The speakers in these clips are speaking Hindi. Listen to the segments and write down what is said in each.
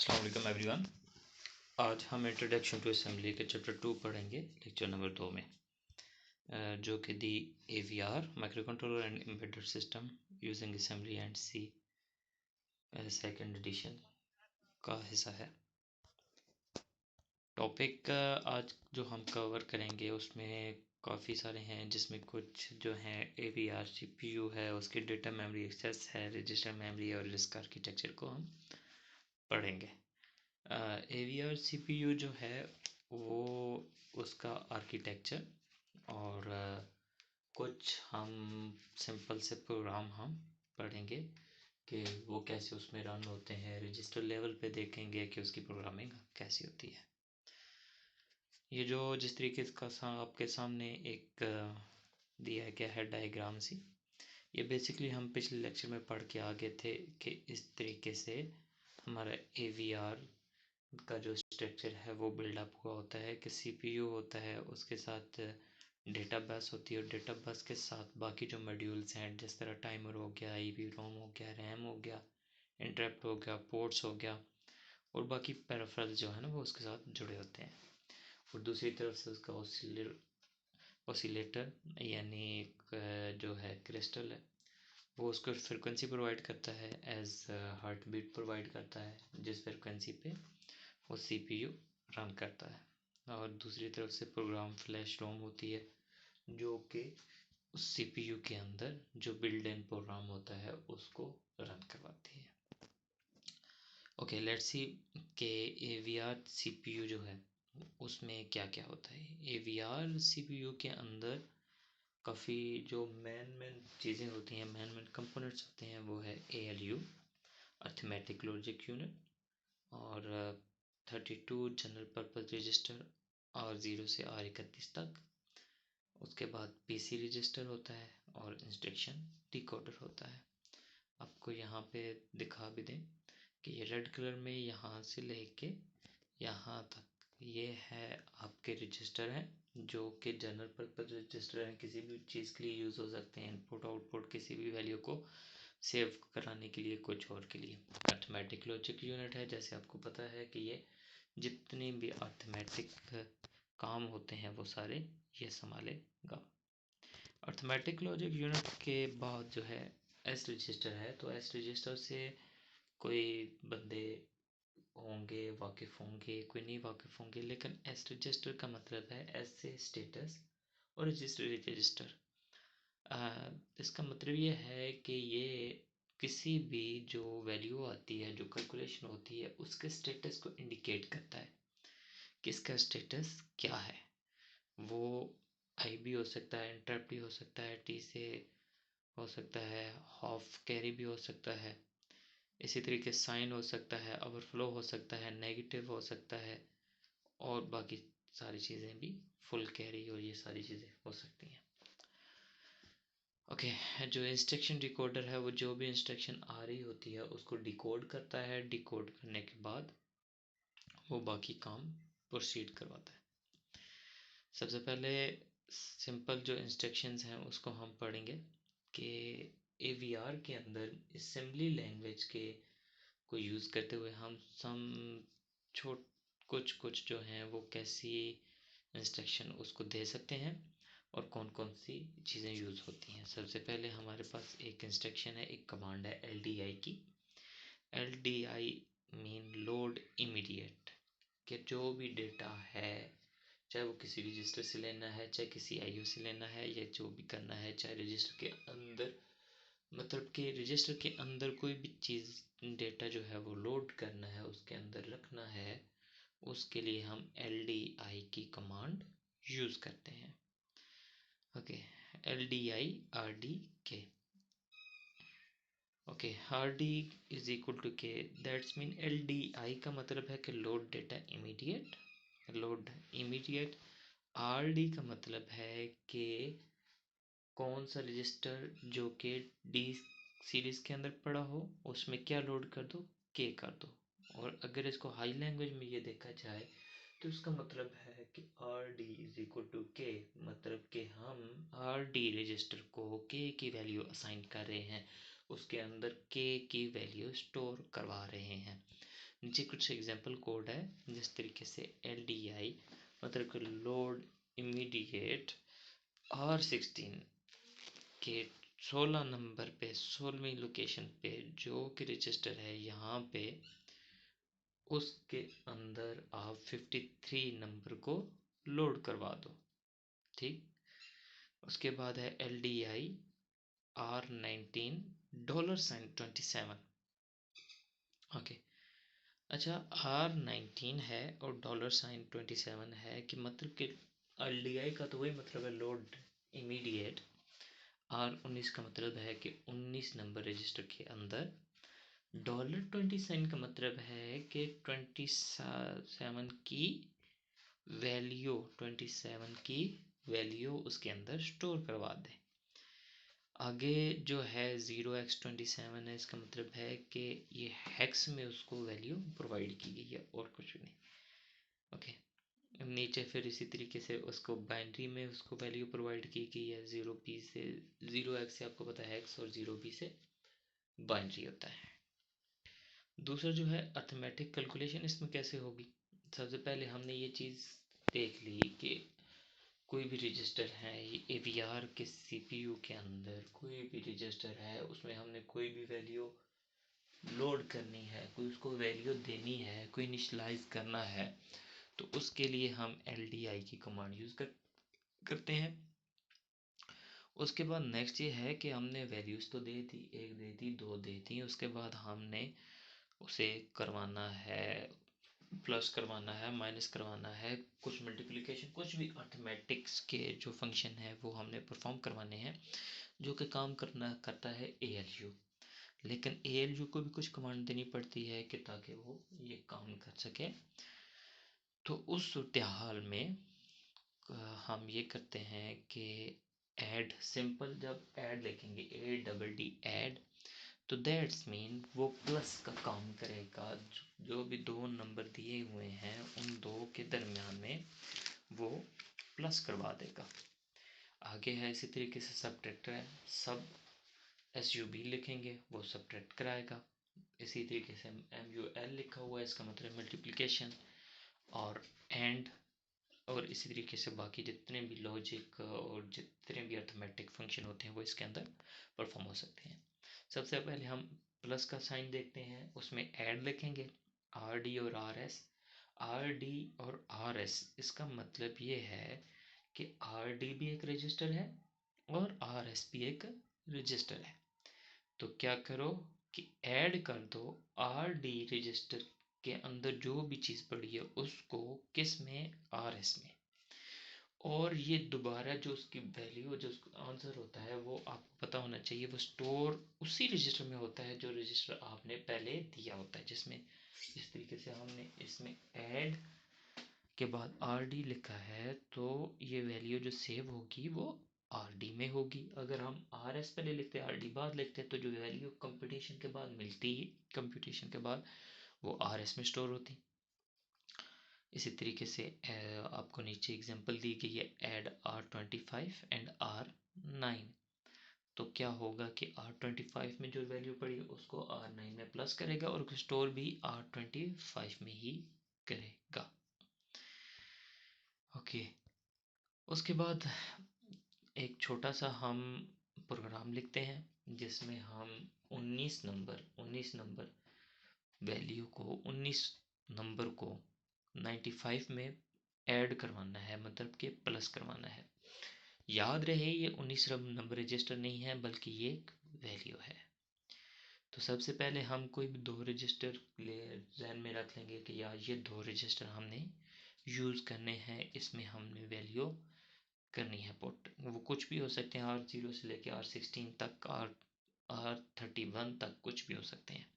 अस्सलाम वालेकुम एवरीवन। आज हम इंट्रोडक्शन टू असेंबली के चैप्टर 2 पढ़ेंगे, लेक्चर नंबर 2 में, जो कि the AVR microcontroller and embedded system using assembly and C second edition का हिस्सा है। टॉपिक आज जो हम कवर करेंगे उसमें काफ़ी सारे हैं, जिसमें कुछ जो हैं AVR CPU है, उसकी डेटा मेमोरी एक्सेस है, रजिस्टर मेमोरी और रिस्क आर्किटेक्चर को हम पढ़ेंगे। AVR CPU जो है वो उसका आर्किटेक्चर और कुछ हम सिंपल से प्रोग्राम हम पढ़ेंगे कि वो कैसे उसमें रन होते हैं। रजिस्टर लेवल पे देखेंगे कि उसकी प्रोग्रामिंग कैसी होती है। ये जो जिस तरीके का आपके सामने एक दिया गया है डायग्राम सी, ये बेसिकली हम पिछले लेक्चर में पढ़ के आगे थे कि इस तरीके से हमारा AVR का जो स्ट्रक्चर है वो बिल्डअप हुआ होता है कि CPU होता है, उसके साथ डेटा बस होती है और डेटा बस के साथ बाकी जो मॉड्यूल्स हैं, जिस तरह टाइमर हो गया, EEPROM हो गया, रैम हो गया, इंटरप्ट हो गया, पोर्ट्स हो गया और बाकी पेरिफेरल्स जो है ना वो उसके साथ जुड़े होते हैं। और दूसरी तरफ से उसका ऑसिलेटर यानी एक जो है क्रिस्टल है, वो उसको फ्रिक्वेंसी प्रोवाइड करता है, एज हार्ट बीट प्रोवाइड करता है, जिस फ्रिक्वेंसी पे वो CPU रन करता है। और दूसरी तरफ से प्रोग्राम फ्लैश रोम होती है, जो कि उस CPU के अंदर जो बिल्ड इन प्रोग्राम होता है उसको रन करवाती है। ओके, लेट्स सी के AVR CPU जो है उसमें क्या क्या होता है। AVR CPU के अंदर काफ़ी जो मेन चीज़ें होती हैं, मेन कंपोनेंट्स होते हैं, वो है ALU अर्थमेटिक लॉजिक यूनिट और 32 जनरल पर्पस रजिस्टर R0 से R31 तक। उसके बाद PC रजिस्टर होता है और इंस्ट्रक्शन डिकोडर होता है। आपको यहाँ पे दिखा भी दें कि ये रेड कलर में यहाँ से लेके यहाँ तक ये है आपके रजिस्टर हैं, जो कि जनरल पर्पस रजिस्टर हैं, किसी भी चीज़ के लिए यूज़ हो सकते हैं, इनपुट आउटपुट किसी भी वैल्यू को सेव कराने के लिए, कुछ और के लिए। अर्थमेटिक लॉजिक यूनिट है, जैसे आपको पता है कि ये जितने भी अर्थमेटिक काम होते हैं वो सारे ये संभालेगा। अर्थमेटिक लॉजिक यूनिट के बाद जो है S रजिस्टर है, तो S रजिस्टर से कोई बंदे होंगे वाकिफ़ होंगे, कोई नहीं वाकिफ़ होंगे, लेकिन S रजिस्टर का मतलब है S से स्टेटस और रजिस्टर। इसका मतलब ये है कि ये किसी भी जो वैल्यू आती है, जो कैलकुलेशन होती है, उसके स्टेटस को इंडिकेट करता है कि इसका स्टेटस क्या है। वो आई भी हो सकता है, इंटरप्ट भी हो सकता है, टी से हो सकता है, हाफ कैरी भी हो सकता है, इसी तरीके साइन हो सकता है, ओवरफ्लो हो सकता है, नेगेटिव हो सकता है और बाकी सारी चीज़ें भी, फुल कैरी और ये सारी चीज़ें हो सकती हैं। ओके, जो इंस्ट्रक्शन डिकोडर है वो जो भी इंस्ट्रक्शन आ रही होती है उसको डिकोड करता है। डिकोड करने के बाद वो बाकी काम प्रोसीड करवाता है। सबसे पहले सिंपल जो इंस्ट्रक्शंस हैं उसको हम पढ़ेंगे कि AVR के अंदर असेंबली लैंग्वेज के को यूज़ करते हुए हम कुछ जो हैं वो कैसी इंस्ट्रक्शन उसको दे सकते हैं और कौन कौन सी चीज़ें यूज़ होती हैं। सबसे पहले हमारे पास एक इंस्ट्रक्शन है, एक कमांड है LDI की। LDI मीन लोड इमीडिएट, कि जो भी डेटा है, चाहे वो किसी रजिस्टर से लेना है, चाहे किसी IO से लेना है, या जो भी करना है, चाहे रजिस्टर के अंदर, मतलब कि रजिस्टर के अंदर कोई भी चीज़ डेटा जो है वो लोड करना है, उसके अंदर रखना है, उसके लिए हम LDI की कमांड यूज़ करते हैं। Okay, LDI RD K। Okay, RD is equal to K, that's mean LDI का मतलब है कि load data immediate, load immediate. RD का मतलब है कि कौन सा रजिस्टर जो कि D सीरीज़ के अंदर पड़ा हो उसमें क्या लोड कर दो, K कर दो। और अगर इसको हाई लैंग्वेज में ये देखा जाए तो इसका मतलब है कि RD is equal to K, मतलब कि हम RD रजिस्टर को K की वैल्यू असाइन कर रहे हैं, उसके अंदर K की वैल्यू स्टोर करवा रहे हैं। नीचे कुछ एग्जांपल कोड है, जिस तरीके से LDI मतलब कि लोड इमीडिएट R16 के 16 नंबर पे 16वीं लोकेशन पे जो कि रजिस्टर है यहाँ पे, उसके अंदर आप 53 नंबर को लोड करवा दो। ठीक, उसके बाद है LDI R19 $27। ओके, अच्छा R19 है और $27 है कि मतलब कि LDI का तो वही मतलब है लोड इमीडिएट, R19 का मतलब है कि 19 नंबर रजिस्टर के अंदर, $27 का मतलब है कि 27 की वैल्यू उसके अंदर स्टोर करवा दें। आगे जो है 0x27 है, इसका मतलब है कि ये हेक्स में उसको वैल्यू प्रोवाइड की गई है और कुछ नहीं। ओके, नीचे फिर इसी तरीके से उसको बाइनरी में उसको वैल्यू प्रोवाइड की गई है 0p से 0x से आपको पता है हेक्स और 0p से बाइनरी होता है। दूसरा जो है अर्थमेटिक कैलकुलेशन, इसमें कैसे होगी। सबसे पहले हमने ये चीज़ देख ली कि कोई भी रजिस्टर है, ये AVR के CPU के अंदर कोई भी रजिस्टर है, उसमें हमने कोई भी वैल्यू लोड करनी है, कोई उसको वैल्यू देनी है, कोई इनिशियलाइज करना है, तो उसके लिए हम LDI की कमांड यूज़ करते हैं। उसके बाद नेक्स्ट ये है कि हमने वैल्यूज़ तो दे दी, 1 दे दी, 2 दे दी, उसके बाद हमने उसे करवाना है, प्लस करवाना है, माइनस करवाना है, कुछ मल्टीप्लिकेशन, कुछ भी अर्थमेटिक्स के जो फंक्शन है वो हमने परफॉर्म करवाने हैं, जो कि काम करता है ALU। लेकिन ALU को भी कुछ कमांड देनी पड़ती है कि ताकि वो ये काम कर सके। तो उस सूरत हाल में हम ये करते हैं कि ऐड, सिंपल जब ऐड लिखेंगे ADD ऐड, तो दैट्स मीन वो प्लस का काम करेगा। जो भी दो नंबर दिए हुए हैं उन दो के दरमियान में वो प्लस करवा देगा। आगे है इसी तरीके से सब्ट्रैक्टर है, सब SUB लिखेंगे वो सब्ट्रैक्ट कराएगा। इसी तरीके से MUL लिखा हुआ है, इसका मतलब मल्टीप्लिकेशन और एंड, और इसी तरीके से बाकी जितने भी लॉजिक और जितने भी अर्थमेटिक फंक्शन होते हैं वो इसके अंदर परफॉर्म हो सकते हैं। सबसे पहले हम प्लस का साइन देखते हैं, उसमें ऐड लिखेंगे RD और RS। RD और RS इसका मतलब ये है कि RD भी एक रजिस्टर है और RS भी एक रजिस्टर है। तो क्या करो कि ऐड कर दो RD रजिस्टर के अंदर जो भी चीज़ पड़ी है उसको किस में, RS में, और ये दोबारा जो उसकी वैल्यू, जो उसका आंसर होता है वो आपको पता होना चाहिए, वो स्टोर उसी रजिस्टर में होता है जो रजिस्टर आपने पहले दिया होता है। जिसमें इस तरीके से हमने इसमें ऐड के बाद RD लिखा है, तो ये वैल्यू जो सेव होगी वो RD में होगी। अगर हम RS पहले लिखते हैं RD बाद लिखते हैं, तो जो वैल्यू कंप्यूटेशन के बाद मिलती, कंप्यूटेशन के बाद वो RS में स्टोर होती। इसी तरीके से आपको नीचे एग्जांपल दी गई है ऐड R25 एंड R9। तो क्या होगा कि R25 में जो वैल्यू पड़ी उसको R9 में प्लस करेगा और स्टोर भी R25 में ही करेगा। ओके, उसके बाद एक छोटा सा हम प्रोग्राम लिखते हैं जिसमें हम 19 नंबर वैल्यू को 19 नंबर को 95 में ऐड करवाना है, मतलब कि प्लस करवाना है। याद रहे ये 19 नंबर रजिस्टर नहीं है बल्कि ये एक वैल्यू है। तो सबसे पहले हम कोई भी दो रजिस्टर ध्यान में रख लेंगे कि यार ये दो रजिस्टर हमने यूज़ करने हैं, इसमें हमने वैल्यू करनी है पुट। वो कुछ भी हो सकते हैं, R0 से लेके R16 तक, R31 तक कुछ भी हो सकते हैं।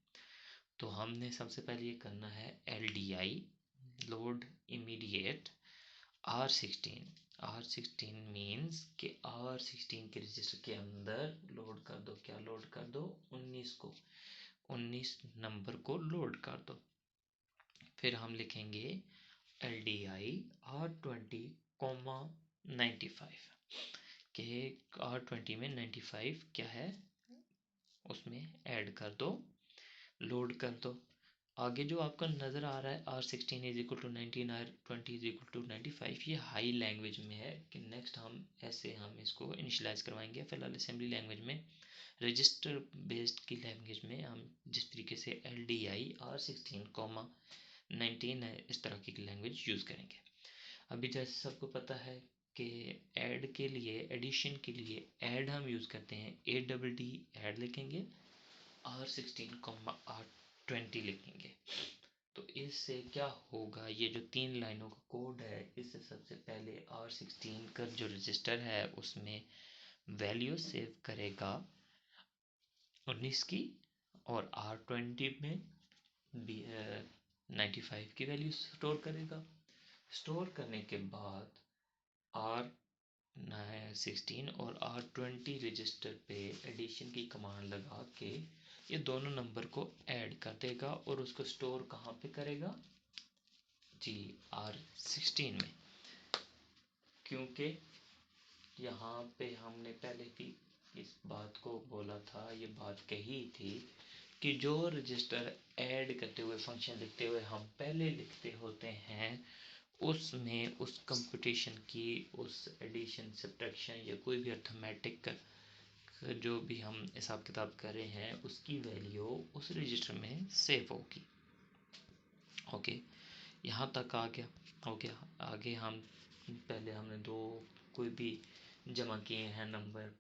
तो हमने सबसे पहले ये करना है LDI load immediate R16 means कि R16 के रजिस्टर के अंदर लोड कर दो, क्या लोड कर दो, 19 नंबर को लोड कर दो। फिर हम लिखेंगे LDI R20,95 के R20 में 95 क्या है उसमें ऐड कर दो, लोड कर दो। आगे जो आपका नज़र आ रहा है R16 is equal to 19, R20 is equal to 95, ये हाई लैंग्वेज में है कि नेक्स्ट हम ऐसे हम इसको इनिशलाइज करवाएंगे। फिलहाल असेंबली लैंग्वेज में, रजिस्टर बेस्ड की लैंग्वेज में हम जिस तरीके से LDI R16, 19 है, इस तरह की लैंग्वेज यूज़ करेंगे। अभी जैसे सबको पता है कि ऐड के लिए, एडिशन के लिए ऐड हम यूज़ करते हैं ADD, ऐड लिखेंगे, R16, R20 लिखेंगे। तो इससे क्या होगा, ये जो 3 लाइनों का कोड है, इससे सबसे पहले R16 का जो रजिस्टर है उसमें वैल्यू सेव करेगा 19 की, और R20 में 95 की वैल्यू स्टोर करेगा। स्टोर करने के बाद R16 और R20 रजिस्टर पे एडिशन की कमांड लगा के ये दोनों नंबर को ऐड कर देगा और उसको स्टोर कहाँ पे करेगा जी, R16 में। क्योंकि यहाँ पे हमने पहले भी इस बात को बोला था, ये बात कही थी कि जो रजिस्टर ऐड करते हुए, फंक्शन लिखते हुए हम पहले लिखते होते हैं, उसमें उस कंप्यूटेशन की, उस एडिशन, सब्ट्रैक्शन या कोई भी अर्थमेटिक जो भी हम हिसाब किताब कर रहे हैं, उसकी वैल्यू उस रजिस्टर में सेव होगी। ओके, यहाँ तक आ गया, हो गया। आगे हम पहले हमने 2 कोई भी जमा किए हैं नंबर,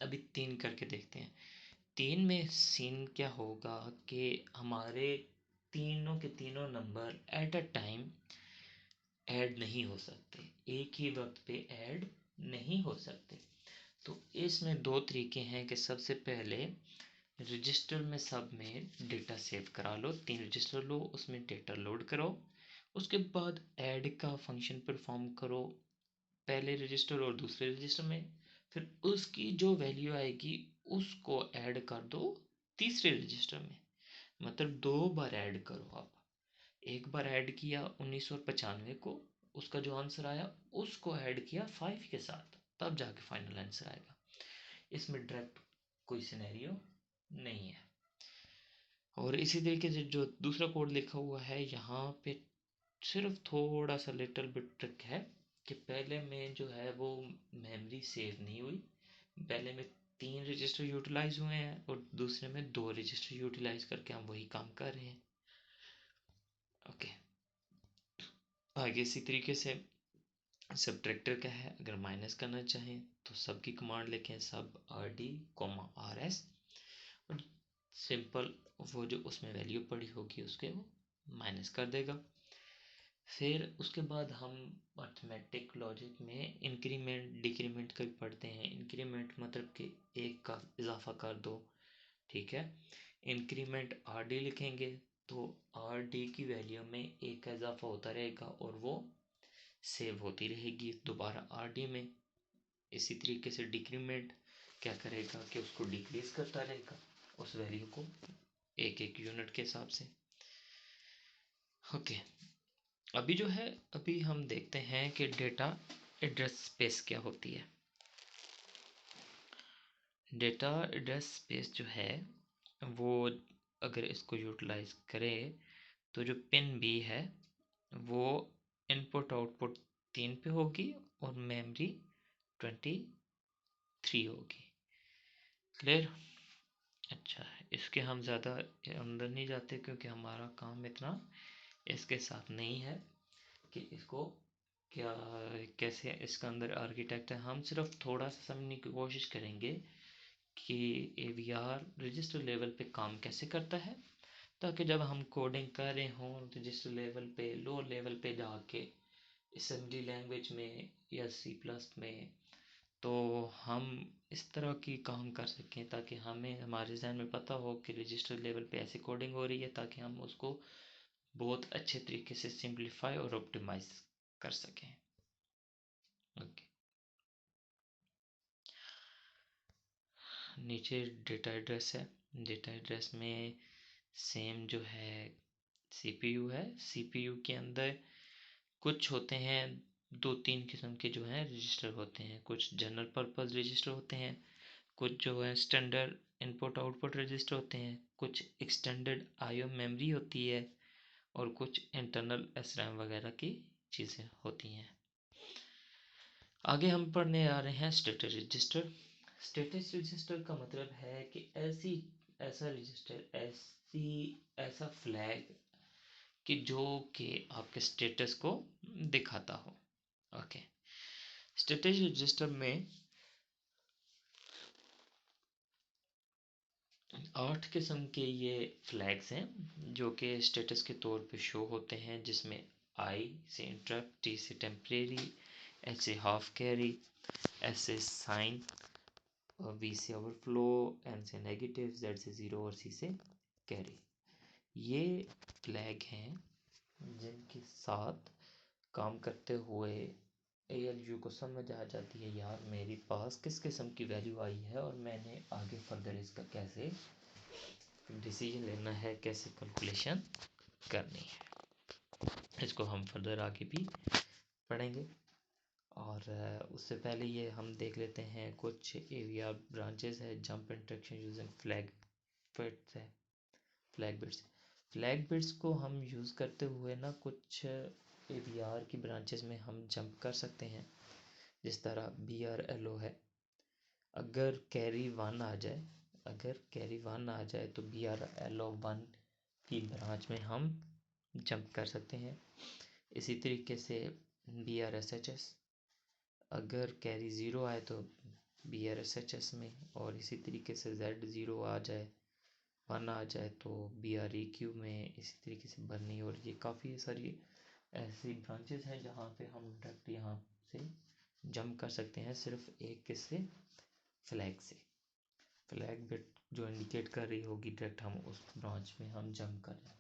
अभी 3 करके देखते हैं। 3 में सीन क्या होगा कि हमारे तीनों के तीनों number at a time add नहीं हो सकते, एक ही वक्त पे ऐड नहीं हो सकते। तो इसमें 2 तरीके हैं कि सबसे पहले रजिस्टर में सब में डेटा सेव करा लो, 3 रजिस्टर लो, उसमें डेटा लोड करो, उसके बाद ऐड का फंक्शन परफॉर्म करो पहले रजिस्टर और दूसरे रजिस्टर में, फिर उसकी जो वैल्यू आएगी उसको ऐड कर दो तीसरे रजिस्टर में। मतलब 2 बार ऐड करो आप। एक बार ऐड किया 1995 को, उसका जो आंसर आया उसको ऐड किया 5 के साथ, तब जाके फाइनल आंसर आएगा। इसमें डायरेक्ट कोई सिनेरियो नहीं है। और इसी तरीके से जो दूसरा कोड लिखा हुआ है यहाँ पे, सिर्फ थोड़ा सा लिटिल बिट ट्रिक है कि पहले में जो है वो मेमोरी सेव नहीं हुई, पहले में 3 रजिस्टर यूटिलाइज हुए हैं और दूसरे में 2 रजिस्टर यूटिलाइज करके हम वही काम कर रहे हैं। ओके, आगे इसी तरीके से सब्ट्रैक्टर क्या है, अगर माइनस करना चाहें तो सब की कमांड लिखें, सब RD, RS, और सिंपल वो जो उसमें वैल्यू पड़ी होगी उसके वो माइनस कर देगा। फिर उसके बाद हम अर्थमेटिक लॉजिक में इंक्रीमेंट डिक्रीमेंट का भी पढ़ते हैं। इंक्रीमेंट मतलब कि 1 का इजाफा कर दो, ठीक है। इंक्रीमेंट RD लिखेंगे तो RD की वैल्यू में 1 का इजाफा होता रहेगा और वो सेव होती रहेगी दोबारा RD में। इसी तरीके से डिक्रीमेंट क्या करेगा कि उसको डिक्रीज करता रहेगा उस वैल्यू को एक एक यूनिट के हिसाब से। ओके, अभी जो है, अभी हम देखते हैं कि डेटा एड्रेस स्पेस क्या होती है। डेटा एड्रेस स्पेस जो है वो, अगर इसको यूटिलाइज करें तो जो पिन बी है वो इनपुट आउटपुट 3 पे होगी और मेमोरी 23 होगी। क्लियर? अच्छा है, इसके हम ज़्यादा अंदर नहीं जाते क्योंकि हमारा काम इतना इसके साथ नहीं है कि इसको क्या कैसे इसका अंदर आर्किटेक्ट है। हम सिर्फ थोड़ा सा समझने की कोशिश करेंगे कि AVR रजिस्टर लेवल पे काम कैसे करता है, ताकि जब हम कोडिंग कर रहे हों रजिस्टर लेवल पे, लो लेवल पे जाके असेंबली लैंग्वेज में या C+ में, तो हम इस तरह की काम कर सकें ताकि हमें हमारे जहन में पता हो कि रजिस्टर लेवल पे ऐसे कोडिंग हो रही है, ताकि हम उसको बहुत अच्छे तरीके से सिंप्लीफाई और ऑप्टिमाइज कर सकें। ओके, नीचे डेटा एड्रेस है। डेटा एड्रेस में सेम जो है CPU है। CPU के अंदर कुछ होते हैं, 2-3 किस्म के जो हैं रजिस्टर होते हैं। कुछ जनरल पर्पस रजिस्टर होते हैं, कुछ जो है स्टैंडर्ड इनपुट आउटपुट रजिस्टर होते हैं, कुछ एक्सटेंडेड आईओ मेमोरी होती है और कुछ इंटरनल एसरैम वगैरह की चीज़ें होती हैं। आगे हम पढ़ने आ रहे हैं स्टेटस रजिस्टर। स्टेटस रजिस्टर का मतलब है कि ऐसा रजिस्टर, ऐसा फ्लैग कि जो कि आपके स्टेटस को दिखाता हो। ओके, स्टेटस रजिस्टर में 8 किस्म के ये फ्लैग्स हैं जो कि स्टेटस के तौर पे शो होते हैं, जिसमें आई से इंटरप्ट, टी से टेम्परेरी, एच से हाफ कैरी, एस से साइन, वी से ओवरफ्लो, एन से नेगेटिव, जेड से ज़ीरो और सी से कैरी। ये फ्लैग हैं जिनके साथ काम करते हुए ALU को समझ आ जाती है, यार मेरे पास किस किस्म की वैल्यू आई है और मैंने आगे फर्दर इसका कैसे डिसीजन लेना है, कैसे कैलकुलेशन करनी है। इसको हम फर्दर आगे भी पढ़ेंगे। और उससे पहले ये हम देख लेते हैं कुछ AVR ब्रांचेस है। Jump instruction using flag bits है, फ्लैग बिट्स को हम यूज़ करते हुए ना कुछ AVR की ब्रांचेस में हम जंप कर सकते हैं। जिस तरह BRLO है, अगर कैरी 1 आ जाए तो BRLO 1 की ब्रांच में हम जंप कर सकते हैं। इसी तरीके से BRSHS, अगर कैरी 0 आए तो BRSHS में, और इसी तरीके से Z0 आ जाए, 1 आ जाए तो BREQ में, इसी तरीके से बर्नी। और ये काफ़ी सारी ऐसी ब्रांचेस हैं जहाँ पे हम डायरेक्ट यहाँ से जंप कर सकते हैं, सिर्फ एक किससे, फ्लैग से। फ्लैग बिट जो इंडिकेट कर रही होगी डायरेक्ट हम उस ब्रांच में हम जंप कर जाते हैं।